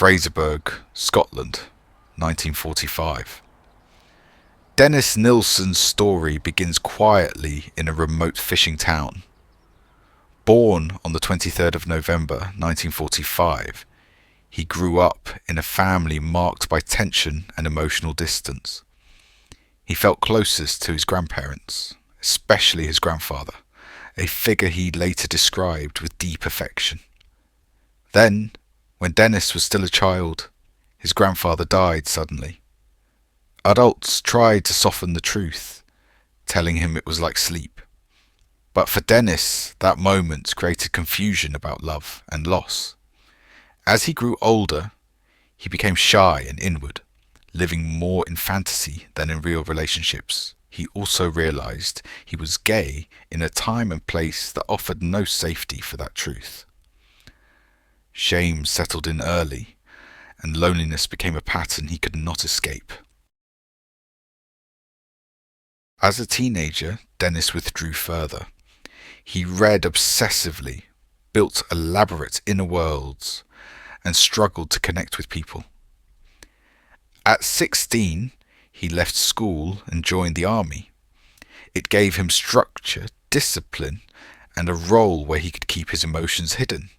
Fraserburgh, Scotland, 1945. Dennis Nilsen's story begins quietly in a remote fishing town. Born on the 23rd of November 1945, he grew up in a family marked by tension and emotional distance. He felt closest to his grandparents, especially his grandfather, a figure he later described with deep affection. Then, when Dennis was still a child, his grandfather died suddenly. Adults tried to soften the truth, telling him it was like sleep. But for Dennis, that moment created confusion about love and loss. As he grew older, he became shy and inward, living more in fantasy than in real relationships. He also realized he was gay in a time and place that offered no safety for that truth. Shame settled in early, and loneliness became a pattern he could not escape. As a teenager, Dennis withdrew further. He read obsessively, built elaborate inner worlds, and struggled to connect with people. At 16, he left school and joined the army. It gave him structure, discipline, and a role where he could keep his emotions hidden.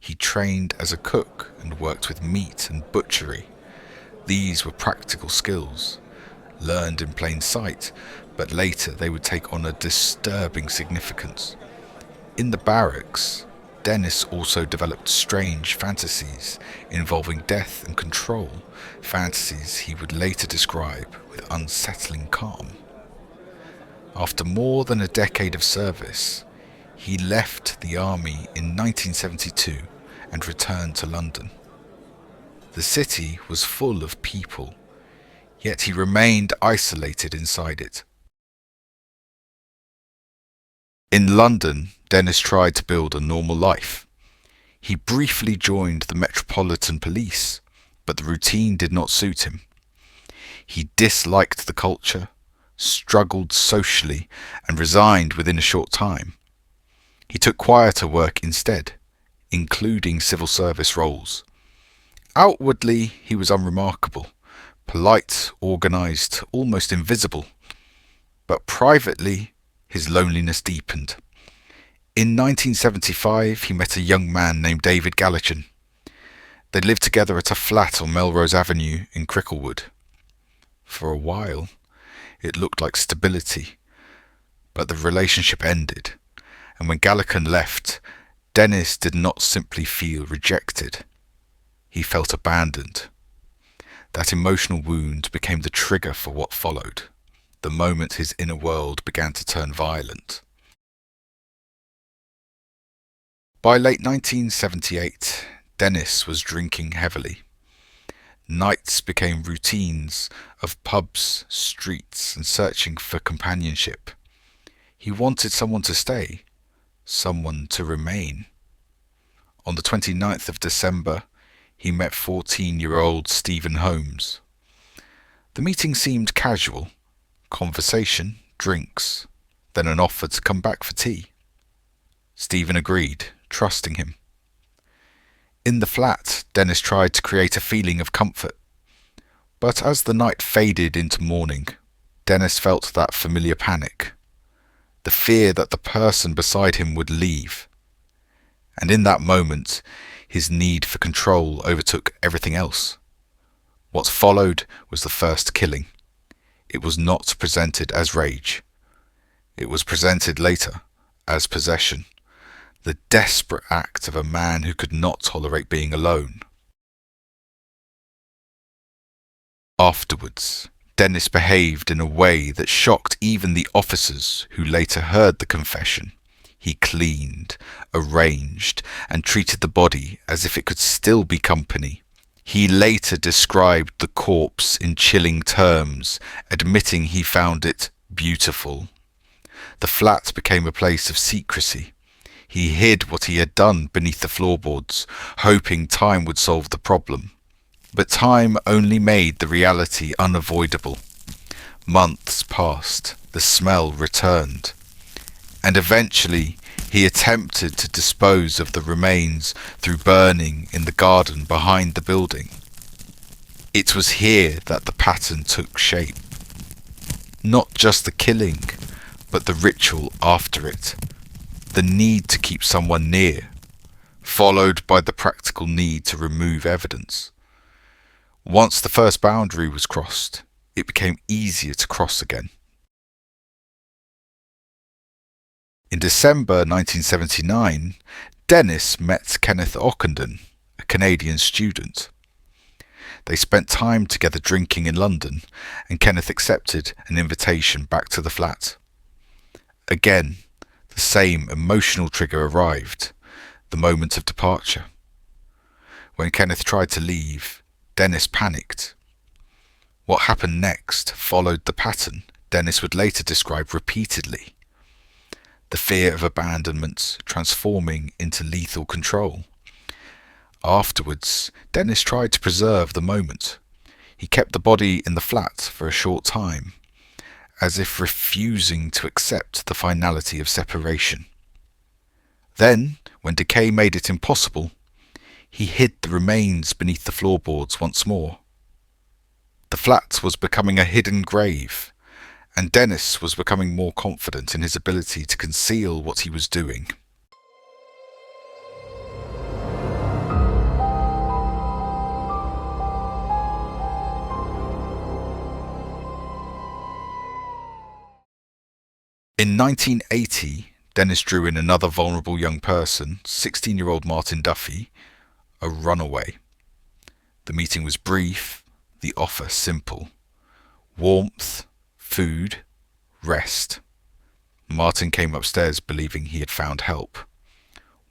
He trained as a cook and worked with meat and butchery. These were practical skills, learned in plain sight, but later they would take on a disturbing significance. In the barracks, Dennis also developed strange fantasies involving death and control, fantasies he would later describe with unsettling calm. After more than a decade of service, he left the army in 1972 and returned to London. The city was full of people, yet he remained isolated inside it. In London, Dennis tried to build a normal life. He briefly joined the Metropolitan Police, but the routine did not suit him. He disliked the culture, struggled socially, and resigned within a short time. He took quieter work instead, including civil service roles. Outwardly, he was unremarkable, polite, organised, almost invisible. But privately, his loneliness deepened. In 1975, he met a young man named David Gallatin. They lived together at a flat on Melrose Avenue in Cricklewood. For a while, it looked like stability, but the relationship ended. And when Gallatin left, Dennis did not simply feel rejected. He felt abandoned. That emotional wound became the trigger for what followed, the moment his inner world began to turn violent. By late 1978, Dennis was drinking heavily. Nights became routines of pubs, streets, and searching for companionship. He wanted someone to stay, someone to remain. On the 29th of December, he met 14-year-old Stephen Holmes. The meeting seemed casual, conversation, drinks, then an offer to come back for tea. Stephen agreed, trusting him. In the flat, Dennis tried to create a feeling of comfort. But as the night faded into morning, Dennis felt that familiar panic, the fear that the person beside him would leave. And in that moment, his need for control overtook everything else. What followed was the first killing. It was not presented as rage. It was presented later as possession, the desperate act of a man who could not tolerate being alone. Afterwards, Dennis behaved in a way that shocked even the officers who later heard the confession. He cleaned, arranged, and treated the body as if it could still be company. He later described the corpse in chilling terms, admitting he found it beautiful. The flat became a place of secrecy. He hid what he had done beneath the floorboards, hoping time would solve the problem. But time only made the reality unavoidable. Months passed. The smell returned. and eventually he attempted to dispose of the remains through burning in the garden behind the building. It was here that the pattern took shape. Not just the killing, but the ritual after it. The need to keep someone near, followed by the practical need to remove evidence. Once the first boundary was crossed, it became easier to cross again. In December 1979, Dennis met Kenneth Ockenden, a Canadian student. They spent time together drinking in London, and Kenneth accepted an invitation back to the flat. Again, the same emotional trigger arrived, the moment of departure. When Kenneth tried to leave, Dennis panicked. What happened next followed the pattern Dennis would later describe repeatedly. The fear of abandonment transforming into lethal control. Afterwards, Dennis tried to preserve the moment. He kept the body in the flat for a short time, as if refusing to accept the finality of separation. Then, when decay made it impossible, he hid the remains beneath the floorboards once more. The flat was becoming a hidden grave, and Dennis was becoming more confident in his ability to conceal what he was doing. In 1980, Dennis drew in another vulnerable young person, 16-year-old Martin Duffy, a runaway. The meeting was brief, the offer simple. Warmth, food, rest. Martin came upstairs believing he had found help.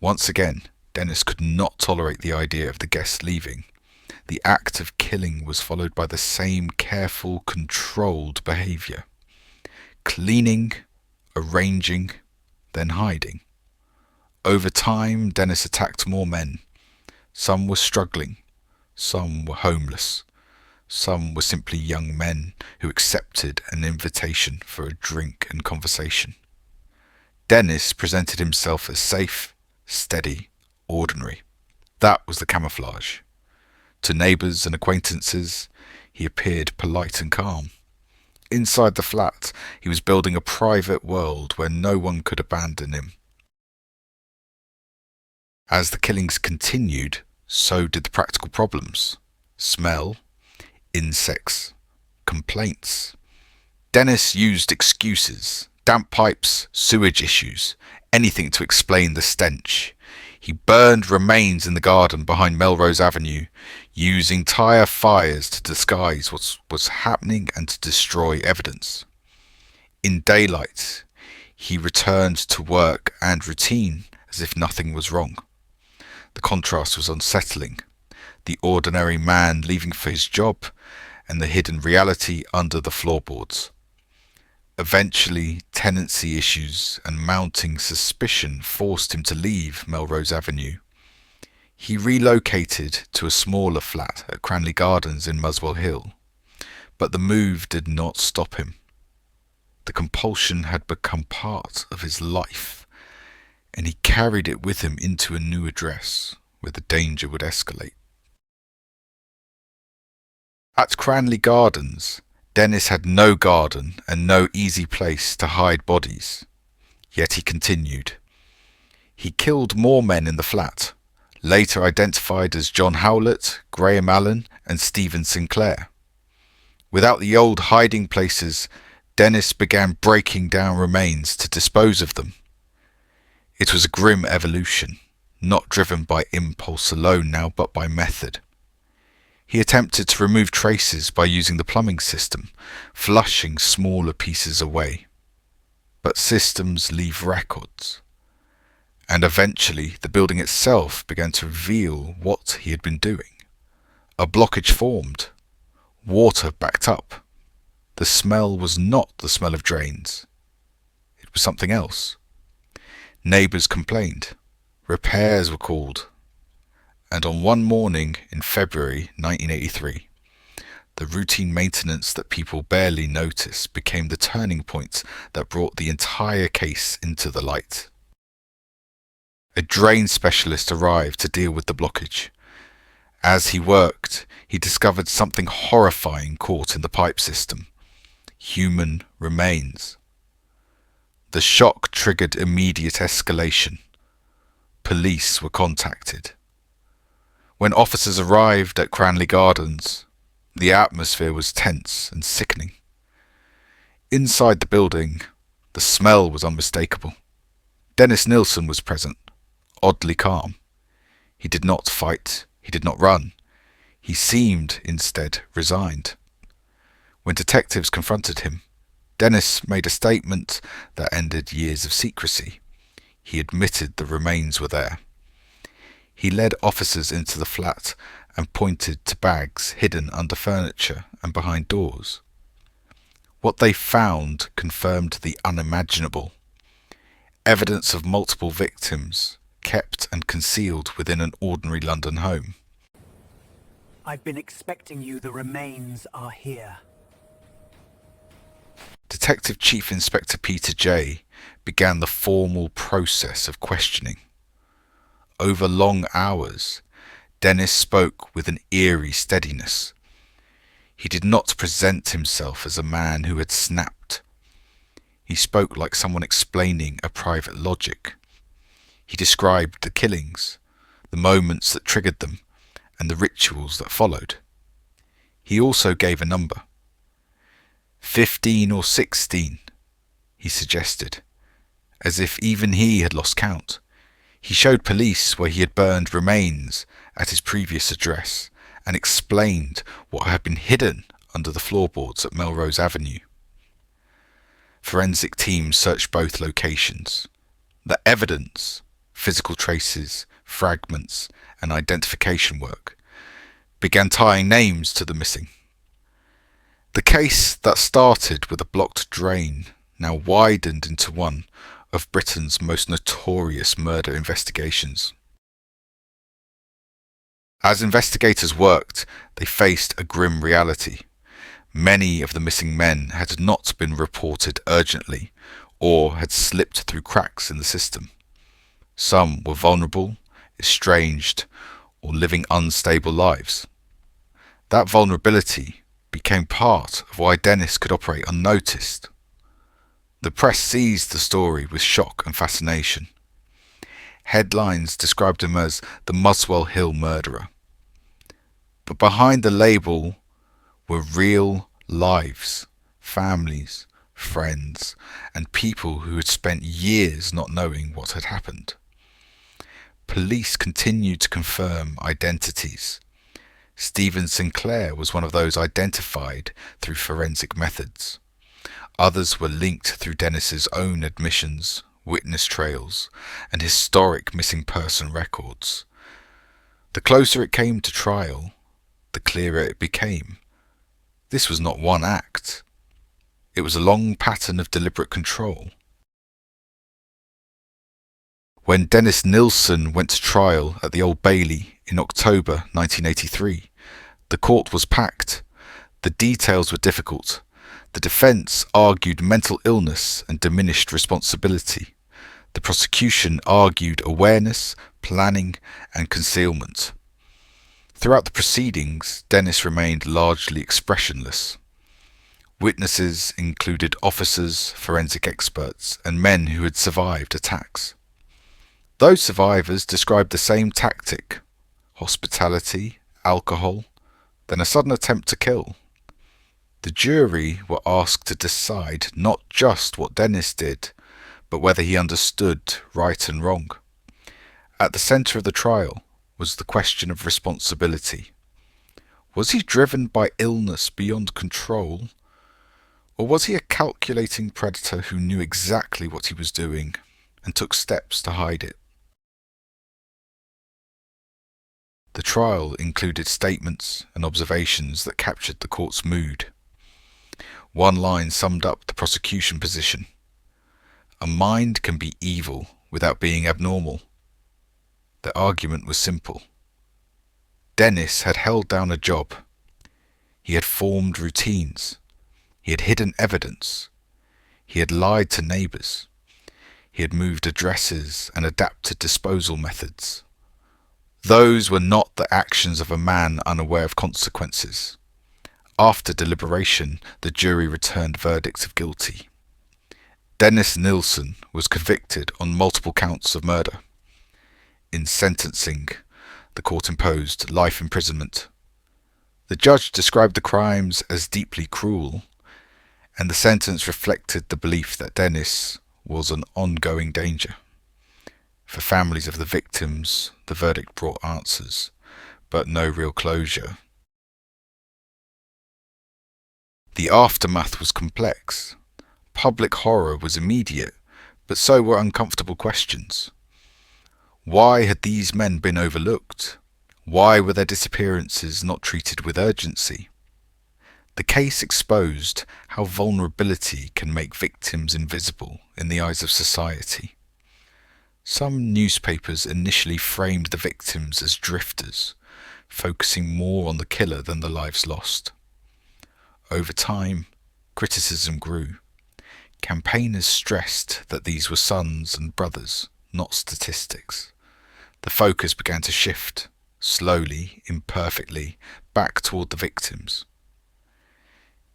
Once again, Dennis could not tolerate the idea of the guests leaving. The act of killing was followed by the same careful, controlled behaviour. Cleaning, arranging, then hiding. Over time, Dennis attacked more men. Some were struggling, some were homeless, some were simply young men who accepted an invitation for a drink and conversation. Dennis presented himself as safe, steady, ordinary. That was the camouflage. To neighbours and acquaintances, he appeared polite and calm. Inside the flat, he was building a private world where no one could abandon him. As the killings continued, so did the practical problems. Smell, insects, complaints. Dennis used excuses, damp pipes, sewage issues, anything to explain the stench. He burned remains in the garden behind Melrose Avenue, using tire fires to disguise what was happening and to destroy evidence. In daylight, he returned to work and routine as if nothing was wrong. The contrast was unsettling. The ordinary man leaving for his job and the hidden reality under the floorboards. Eventually, tenancy issues and mounting suspicion forced him to leave Melrose Avenue. He relocated to a smaller flat at Cranley Gardens in Muswell Hill, but the move did not stop him. The compulsion had become part of his life, and he carried it with him into a new address where the danger would escalate. At Cranley Gardens, Dennis had no garden and no easy place to hide bodies. Yet he continued. He killed more men in the flat, later identified as John Howlett, Graham Allen, and Stephen Sinclair. Without the old hiding places, Dennis began breaking down remains to dispose of them. It was a grim evolution, not driven by impulse alone now, but by method. He attempted to remove traces by using the plumbing system, flushing smaller pieces away. But systems leave records. And eventually the building itself began to reveal what he had been doing. A blockage formed. Water backed up. The smell was not the smell of drains. It was something else. Neighbours complained. Repairs were called. And on one morning in February 1983, The routine maintenance that people barely notice became the turning point that brought the entire case into the light. A drain specialist arrived to deal with the blockage. As he worked, he discovered something horrifying caught in the pipe system: human remains. The shock triggered immediate escalation. Police were contacted. When officers arrived at Cranley Gardens, the atmosphere was tense and sickening. Inside the building, the smell was unmistakable. Dennis Nilsen was present, oddly calm. He did not fight, he did not run. He seemed, instead, resigned. When detectives confronted him, Dennis made a statement that ended years of secrecy. He admitted the remains were there. He led officers into the flat and pointed to bags hidden under furniture and behind doors. What they found confirmed the unimaginable: evidence of multiple victims kept and concealed within an ordinary London home. I've been expecting you. The remains are here. Detective Chief Inspector Peter J. began the formal process of questioning. Over long hours, Dennis spoke with an eerie steadiness. He did not present himself as a man who had snapped. He spoke like someone explaining a private logic. He described the killings, the moments that triggered them, and the rituals that followed. He also gave a number. 15 or 16, he suggested, as if even he had lost count. He showed police where he had burned remains at his previous address and explained what had been hidden under the floorboards at Melrose Avenue. Forensic teams searched both locations. The evidence, physical traces, fragments, and identification work, began tying names to the missing. The case that started with a blocked drain now widened into one of Britain's most notorious murder investigations. As investigators worked, they faced a grim reality. Many of the missing men had not been reported urgently or had slipped through cracks in the system. Some were vulnerable, estranged, or living unstable lives. That vulnerability became part of why Dennis could operate unnoticed. The press seized the story with shock and fascination. Headlines described him as the Muswell Hill murderer. But behind the label were real lives, families, friends, and people who had spent years not knowing what had happened. Police continued to confirm identities. Stephen Sinclair was one of those identified through forensic methods. Others were linked through Dennis's own admissions, witness trails, and historic missing person records. The closer it came to trial, the clearer it became. This was not one act. It was a long pattern of deliberate control. When Dennis Nilsen went to trial at the Old Bailey in October 1983, the court was packed. The details were difficult. The defence argued mental illness and diminished responsibility. The prosecution argued awareness, planning, and concealment. Throughout the proceedings, Dennis remained largely expressionless. Witnesses included officers, forensic experts, and men who had survived attacks. Those survivors described the same tactic: hospitality, alcohol, then a sudden attempt to kill. The jury were asked to decide not just what Dennis did, but whether he understood right and wrong. At the centre of the trial was the question of responsibility. Was he driven by illness beyond control, or was he a calculating predator who knew exactly what he was doing and took steps to hide it? The trial included statements and observations that captured the court's mood. One line summed up the prosecution position: a mind can be evil without being abnormal. The argument was simple. Dennis had held down a job. He had formed routines. He had hidden evidence. He had lied to neighbours. He had moved addresses and adapted disposal methods. Those were not the actions of a man unaware of consequences. After deliberation, the jury returned verdicts of guilty. Dennis Nilsen was convicted on multiple counts of murder. In sentencing, the court imposed life imprisonment. The judge described the crimes as deeply cruel, and the sentence reflected the belief that Dennis was an ongoing danger. For families of the victims, the verdict brought answers, but no real closure. The aftermath was complex. Public horror was immediate, but so were uncomfortable questions. Why had these men been overlooked? Why were their disappearances not treated with urgency? The case exposed how vulnerability can make victims invisible in the eyes of society. Some newspapers initially framed the victims as drifters, focusing more on the killer than the lives lost. Over time, criticism grew. Campaigners stressed that these were sons and brothers, not statistics. The focus began to shift, slowly, imperfectly, back toward the victims.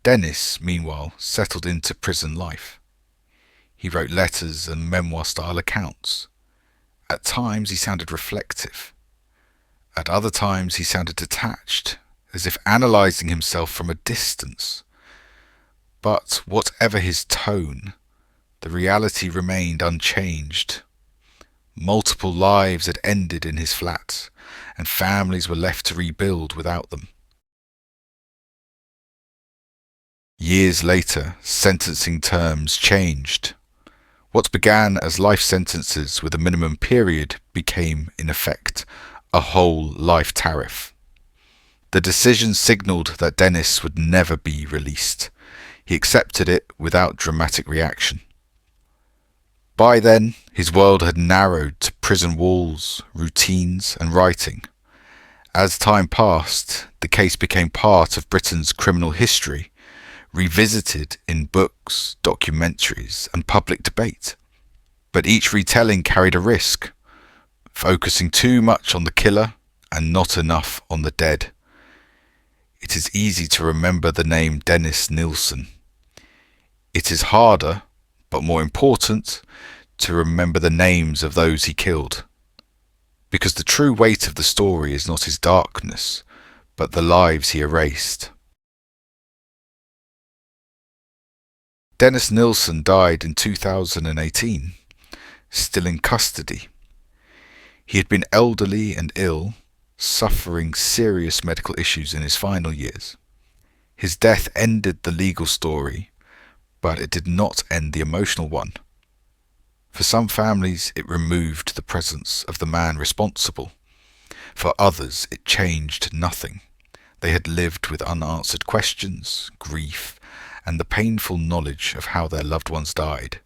Dennis, meanwhile, settled into prison life. He wrote letters and memoir-style accounts. At times he sounded reflective. At other times he sounded detached, as if analysing himself from a distance. But whatever his tone, the reality remained unchanged. Multiple lives had ended in his flat, and families were left to rebuild without them. Years later, sentencing terms changed. What began as life sentences with a minimum period became, in effect, a whole life tariff. The decision signalled that Dennis would never be released. He accepted it without dramatic reaction. By then, his world had narrowed to prison walls, routines, and writing. As time passed, the case became part of Britain's criminal history, revisited in books, documentaries, and public debate. But each retelling carried a risk, focusing too much on the killer and not enough on the dead. It is easy to remember the name Dennis Nilsen. It is harder, but more important, to remember the names of those he killed. Because the true weight of the story is not his darkness, but the lives he erased. Dennis Nilsen died in 2018, still in custody. He had been elderly and ill, suffering serious medical issues in his final years. His death ended the legal story, but it did not end the emotional one. For some families, it removed the presence of the man responsible. For others, it changed nothing. They had lived with unanswered questions, grief, and the painful knowledge of how their loved ones died.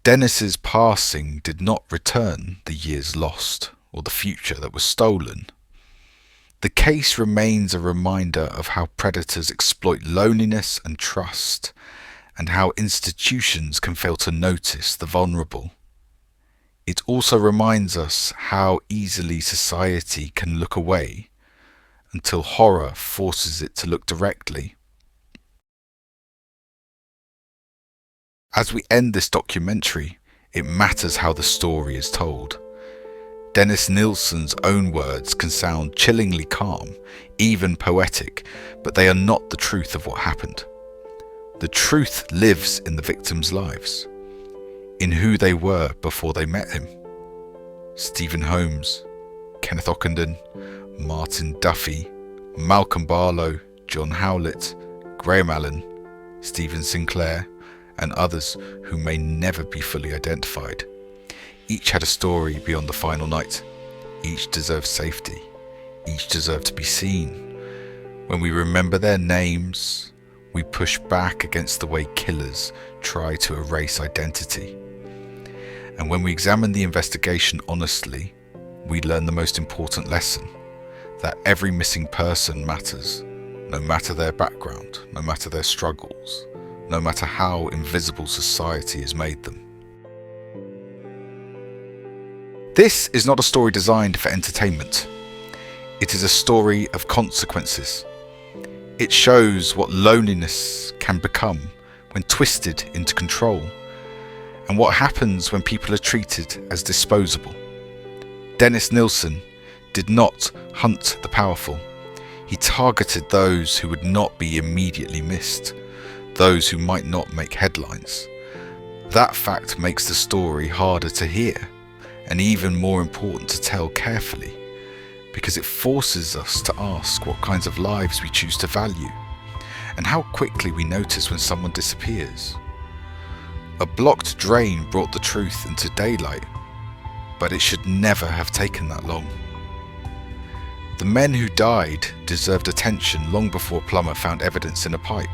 Dennis's passing did not return the years lost or the future that was stolen. The case remains a reminder of how predators exploit loneliness and trust, and how institutions can fail to notice the vulnerable. It also reminds us how easily society can look away until horror forces it to look directly. As we end this documentary, it matters how the story is told. Dennis Nilsen's own words can sound chillingly calm, even poetic, but they are not the truth of what happened. The truth lives in the victims' lives, in who they were before they met him. Stephen Holmes, Kenneth Ockenden, Martin Duffy, Malcolm Barlow, John Howlett, Graham Allen, Stephen Sinclair, and others who may never be fully identified. Each had a story beyond the final night. Each deserved safety. Each deserved to be seen. When we remember their names, we push back against the way killers try to erase identity. And when we examine the investigation honestly, we learn the most important lesson, that every missing person matters, no matter their background, no matter their struggles, no matter how invisible society has made them. This is not a story designed for entertainment. It is a story of consequences. It shows what loneliness can become when twisted into control, and what happens when people are treated as disposable. Dennis Nilsen did not hunt the powerful. He targeted those who would not be immediately missed, those who might not make headlines. That fact makes the story harder to hear, and even more important to tell carefully, because it forces us to ask what kinds of lives we choose to value, and how quickly we notice when someone disappears. A blocked drain brought the truth into daylight, but it should never have taken that long. The men who died deserved attention long before Plummer found evidence in a pipe.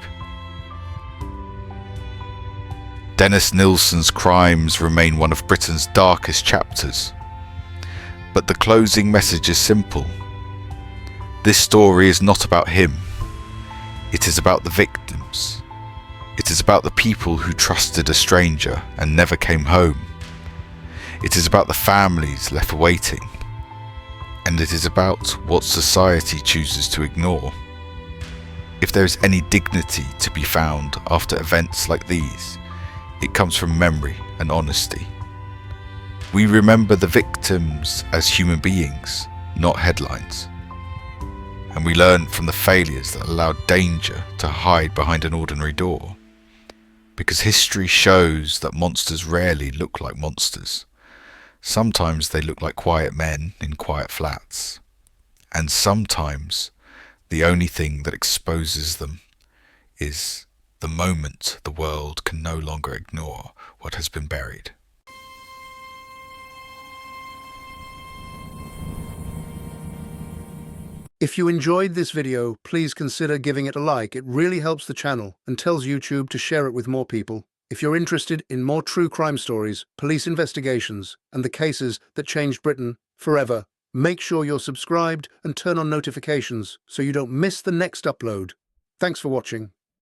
Dennis Nilsen's crimes remain one of Britain's darkest chapters. But the closing message is simple. This story is not about him. It is about the victims. It is about the people who trusted a stranger and never came home. It is about the families left waiting. And it is about what society chooses to ignore. If there is any dignity to be found after events like these, it comes from memory and honesty. We remember the victims as human beings, not headlines. And we learn from the failures that allowed danger to hide behind an ordinary door. Because history shows that monsters rarely look like monsters. Sometimes they look like quiet men in quiet flats. And sometimes the only thing that exposes them is the moment the world can no longer ignore what has been buried. If you enjoyed this video, please consider giving it a like. It really helps the channel and tells YouTube to share it with more people. If you're interested in more true crime stories, police investigations, and the cases that changed Britain forever, make sure you're subscribed and turn on notifications so you don't miss the next upload. Thanks for watching.